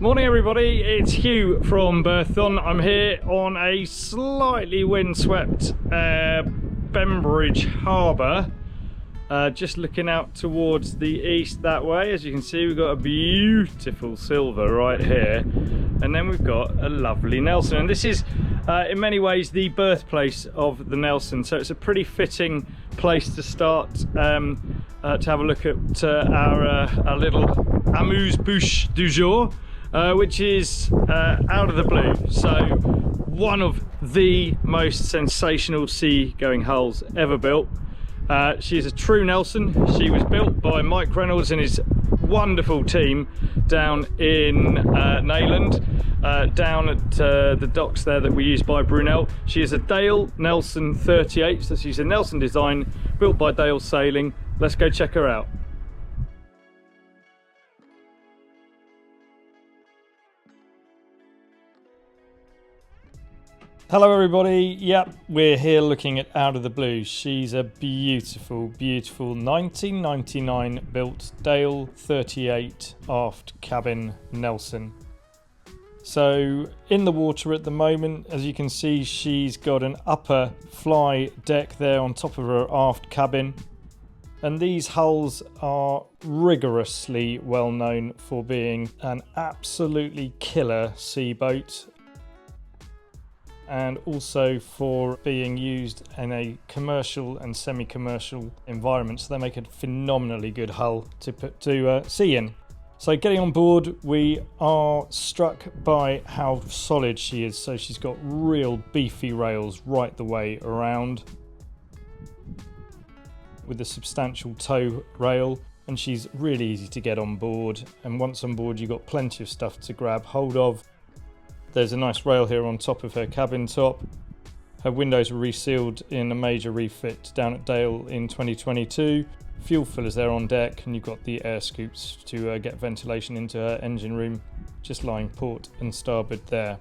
Morning everybody, it's Hugh from Berthon. I'm here on a slightly windswept Bembridge Harbour, just looking out towards the east that way. As you can see, we've got a beautiful silver right here, and then we've got a lovely Nelson, and this is in many ways the birthplace of the Nelson, so it's a pretty fitting place to start to have a look at our little amuse-bouche du jour. Which is out of the blue. So one of the most sensational sea-going hulls ever built. She's a true Nelson. She was built by Mike Reynolds and his wonderful team down in Nayland, down at the docks there that we use by Brunel. She is a Dale Nelson 38, so she's a Nelson design built by Dale Sailing. Let's go check her out. Hello everybody, yep, we're here looking at Out of the Blue. She's a beautiful, beautiful 1999 built Dale 38 Aft Cabin Nelson. So in the water at the moment, as you can see, she's got an upper fly deck there on top of her aft cabin. And these hulls are rigorously well known for being an absolutely killer sea boat, and also for being used in a commercial and semi-commercial environment, so they make a phenomenally good hull to put to sea in. So getting on board, we are struck by how solid she is. So she's got real beefy rails right the way around, with a substantial tow rail, and she's really easy to get on board. And once on board, you've got plenty of stuff to grab hold of. There's a nice rail here on top of her cabin top. Her windows were resealed in a major refit down at Dale in 2022. Fuel fillers there on deck, and you've got the air scoops to get ventilation into her engine room, just lying port and starboard there.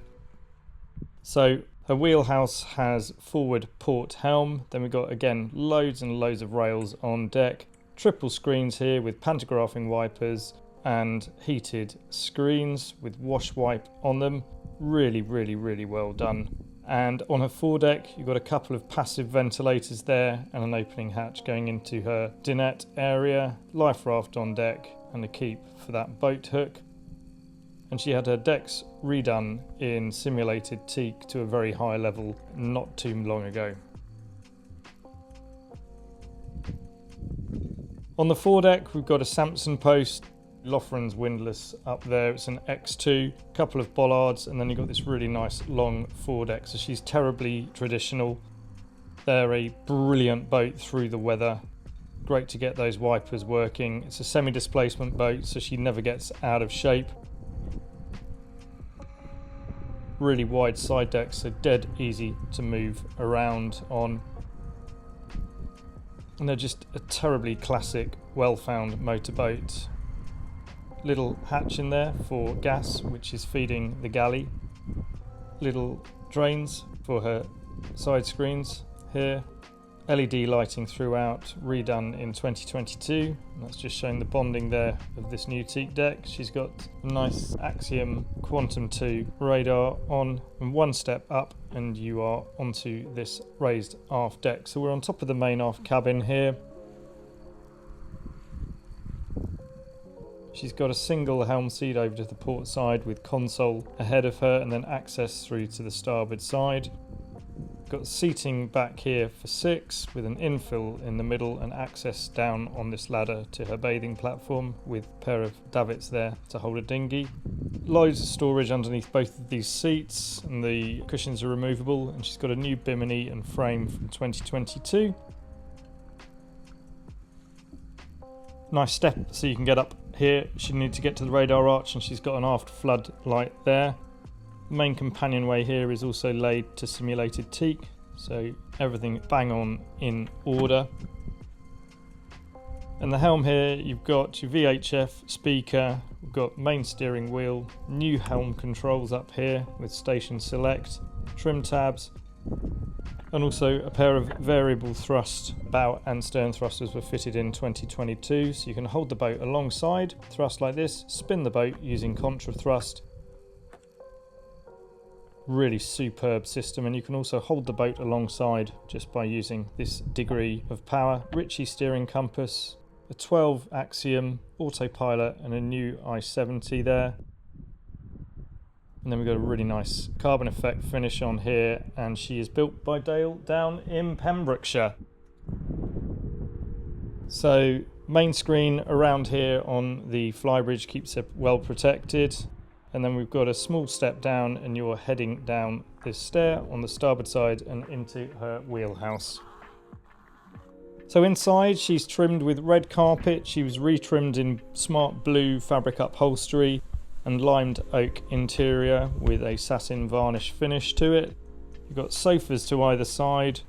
So her wheelhouse has forward port helm. Then we've got, again, loads and loads of rails on deck. Triple screens here with pantographing wipers and heated screens with wash wipe on them. Really, really, really well done. And on her foredeck, you've got a couple of passive ventilators there and an opening hatch going into her dinette area, life raft on deck, and a keep for that boat hook. And she had her decks redone in simulated teak to a very high level not too long ago. On the foredeck, we've got a Samson post, Loughran's windlass up there. It's an X2, a couple of bollards, and then you've got this really nice long foredeck. So she's terribly traditional. They're a brilliant boat through the weather. Great to get those wipers working. It's a semi-displacement boat, so she never gets out of shape. Really wide side decks, so dead easy to move around on. And they're just a terribly classic, well-found motorboat. Little hatch in there for gas, which is feeding the galley. Little drains for her side screens here. LED lighting throughout, redone in 2022. And that's just showing the bonding there of this new teak deck. She's got a nice Axiom Quantum 2 radar on, and one step up and you are onto this raised aft deck. So we're on top of the main aft cabin here. She's got a single helm seat over to the port side with console ahead of her, and then access through to the starboard side. Got seating back here for 6 with an infill in the middle and access down on this ladder to her bathing platform with a pair of davits there to hold a dinghy. Loads of storage underneath both of these seats, and the cushions are removable, and she's got a new bimini and frame from 2022. Nice step so you can get up here. She'll need to get to the radar arch, and she's got an aft flood light there. The main companionway here is also laid to simulated teak, so everything bang on in order. And the helm here, you've got your VHF speaker, we've got main steering wheel, new helm controls up here with station select, trim tabs, And also a pair of variable thrust bow and stern thrusters were fitted in 2022, so you can hold the boat alongside, thrust like this, spin the boat using contra thrust. Really superb system, and you can also hold the boat alongside just by using this degree of power. Ritchie steering compass, a 12 Axiom autopilot and a new i70 there. And then we've got a really nice carbon effect finish on here, and she is built by Dale down in Pembrokeshire. So main screen around here on the flybridge keeps it well protected, and then we've got a small step down and you're heading down this stair on the starboard side and into her wheelhouse. So inside she's trimmed with red carpet. She was retrimmed in smart blue fabric upholstery and limed oak interior with a satin varnish finish to it. You've got sofas to either side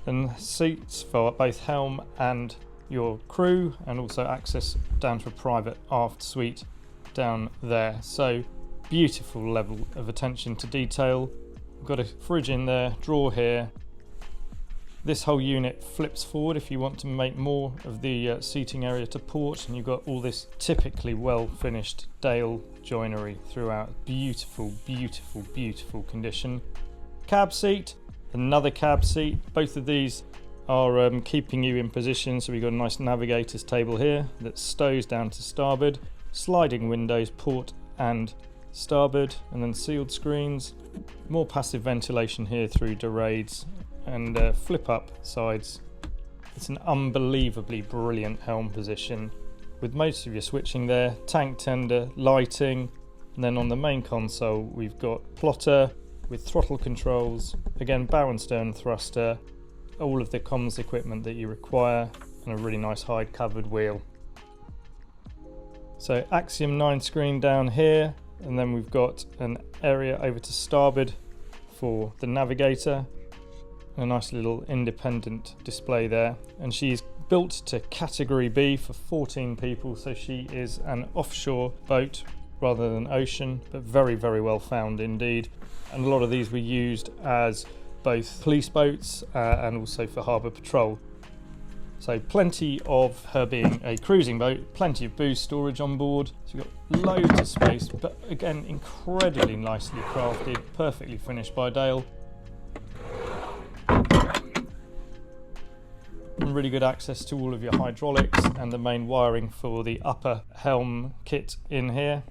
and seats for both helm and your crew, and also access down to a private aft suite down there. So beautiful level of attention to detail. We've got a fridge in there, drawer here. This whole unit flips forward if you want to make more of the seating area to port, and you've got all this typically well finished Dale joinery throughout. Beautiful, beautiful, beautiful condition. Cab seat, another cab seat. Both of these are keeping you in position, so we've got a nice navigator's table here that stows down to starboard, sliding windows port and starboard, and then sealed screens. More passive ventilation here through dorades and flip up sides. It's an unbelievably brilliant helm position with most of your switching there, tank tender, lighting, and then on the main console we've got plotter with throttle controls, again bow and stern thruster, all of the comms equipment that you require, and a really nice hide covered wheel. So Axiom 9 screen down here, and then we've got an area over to starboard for the navigator. A nice little independent display there, and she's built to category B for 14 people, so she is an offshore boat rather than ocean, but very, very well found indeed. And a lot of these were used as both police boats and also for harbour patrol. So plenty of her being a cruising boat, plenty of booze storage on board. So you've got loads of space, but again incredibly nicely crafted, perfectly finished by Dale. And really good access to all of your hydraulics and the main wiring for the upper helm kit in here.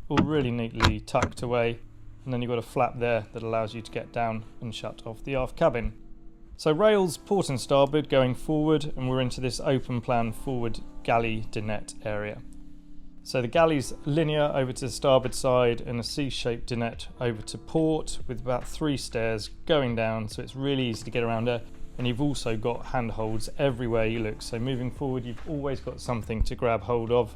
All really neatly tucked away, and then you've got a flap there that allows you to get down and shut off the aft cabin. So rails port and starboard going forward, and we're into this open plan forward galley dinette area. So the galley's linear over to the starboard side and a C-shaped dinette over to port with about 3 stairs going down, so it's really easy to get around her. And you've also got handholds everywhere you look, so moving forward you've always got something to grab hold of,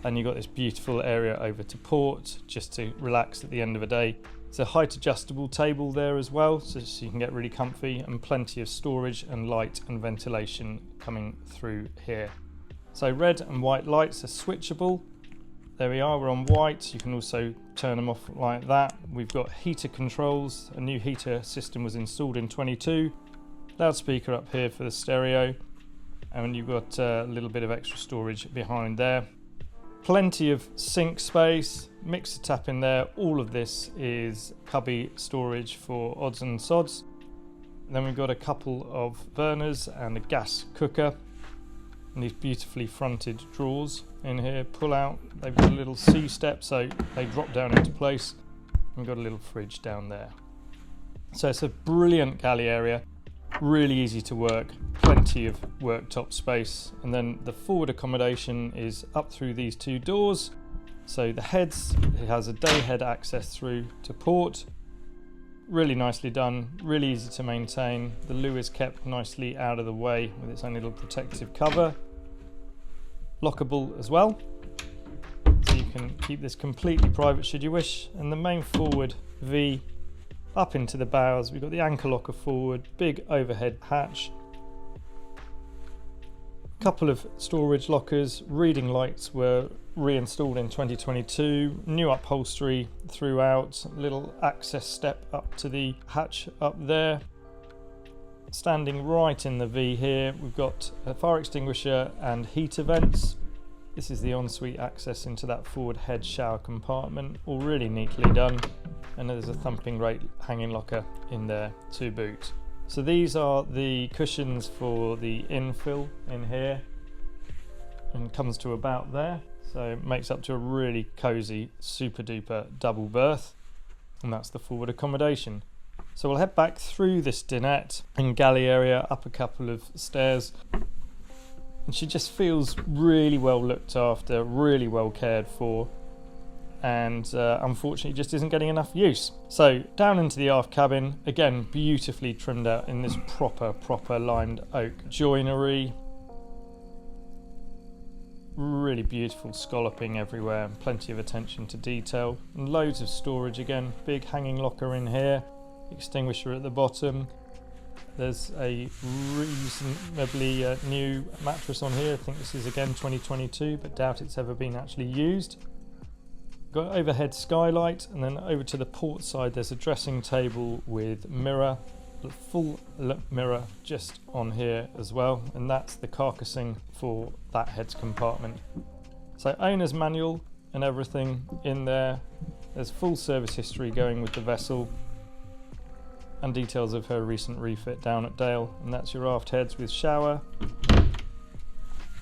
and you've got this beautiful area over to port just to relax at the end of a day. It's a height adjustable table there as well, so you can get really comfy, and plenty of storage and light and ventilation coming through here. So red and white lights are switchable. There we are, we're on white. You can also turn them off like that. We've got heater controls. A new heater system was installed in 22. Loudspeaker up here for the stereo, and you've got a little bit of extra storage behind there. Plenty of sink space, mixer tap in there. All of this is cubby storage for odds and sods. And then we've got a couple of burners and a gas cooker, and these beautifully fronted drawers in here pull out. They've got a little C step so they drop down into place. We've got a little fridge down there. So it's a brilliant galley area. Really easy to work, plenty of worktop space, and then the forward accommodation is up through these 2 doors. So the heads, it has a day head access through to port. Really nicely done, really easy to maintain. The loo is kept nicely out of the way with its own little protective cover. Lockable as well, so you can keep this completely private should you wish. And the main forward V up into the bows, we've got the anchor locker forward, big overhead hatch, couple of storage lockers. Reading lights were reinstalled in 2022, new upholstery throughout, little access step up to the hatch up there, standing right in the V here, we've got a fire extinguisher and heater vents. This is the ensuite access into that forward head shower compartment, all really neatly done. And there's a thumping great hanging locker in there to boot. So these are the cushions for the infill in here, and comes to about there. So it makes up to a really cozy, super duper double berth. And that's the forward accommodation. So we'll head back through this dinette and galley area, up a couple of stairs. And she just feels really well looked after, really well cared for. And unfortunately just isn't getting enough use. So down into the aft cabin, again beautifully trimmed out in this proper lined oak joinery. Really beautiful scalloping everywhere, and plenty of attention to detail, and loads of storage again. Big hanging locker in here, extinguisher at the bottom. There's a reasonably new mattress on here. I think this is again 2022, but doubt it's ever been actually used. Got overhead skylight, and then over to the port side there's a dressing table with mirror, a full mirror just on here as well, and that's the carcassing for that heads compartment. So owner's manual and everything in there. There's full service history going with the vessel, and details of her recent refit down at Dale, and that's your aft heads with shower.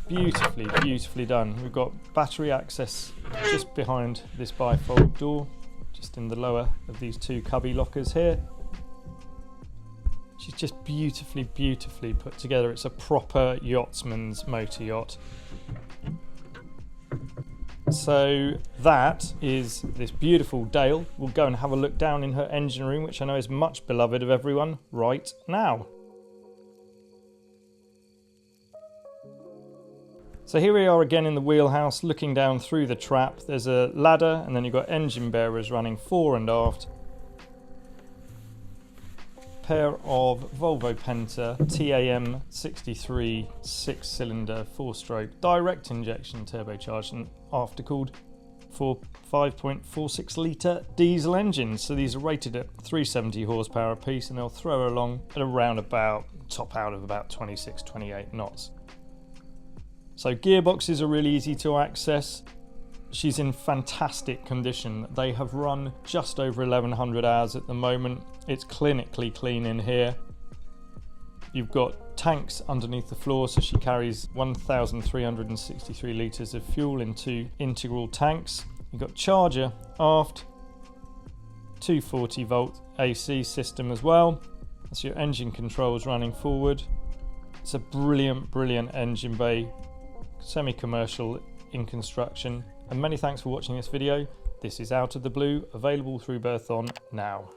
Beautifully done. We've got battery access just behind this bifold door, just in the lower of these two cubby lockers here. She's just beautifully put together. It's a proper yachtsman's motor yacht. So that is this beautiful Dale. We'll go and have a look down in her engine room, which I know is much beloved of everyone right now. So here we are again in the wheelhouse, looking down through the trap. There's a ladder, and then you've got engine bearers running fore and aft. Pair of Volvo Penta TAM 63 6-cylinder 4-stroke direct injection turbocharged and aftercooled for 5.46 litre diesel engines. So these are rated at 370 horsepower apiece, and they'll throw along at around about top out of about 26-28 knots. So gearboxes are really easy to access. She's in fantastic condition. They have run just over 1100 hours at the moment. It's clinically clean in here. You've got tanks underneath the floor, so she carries 1,363 litres of fuel in 2 integral tanks. You've got charger aft, 240 volt AC system as well. That's your engine controls running forward. It's a brilliant engine bay, semi-commercial in construction. And many thanks for watching this video. This is Out of the Blue, available through Berthon now.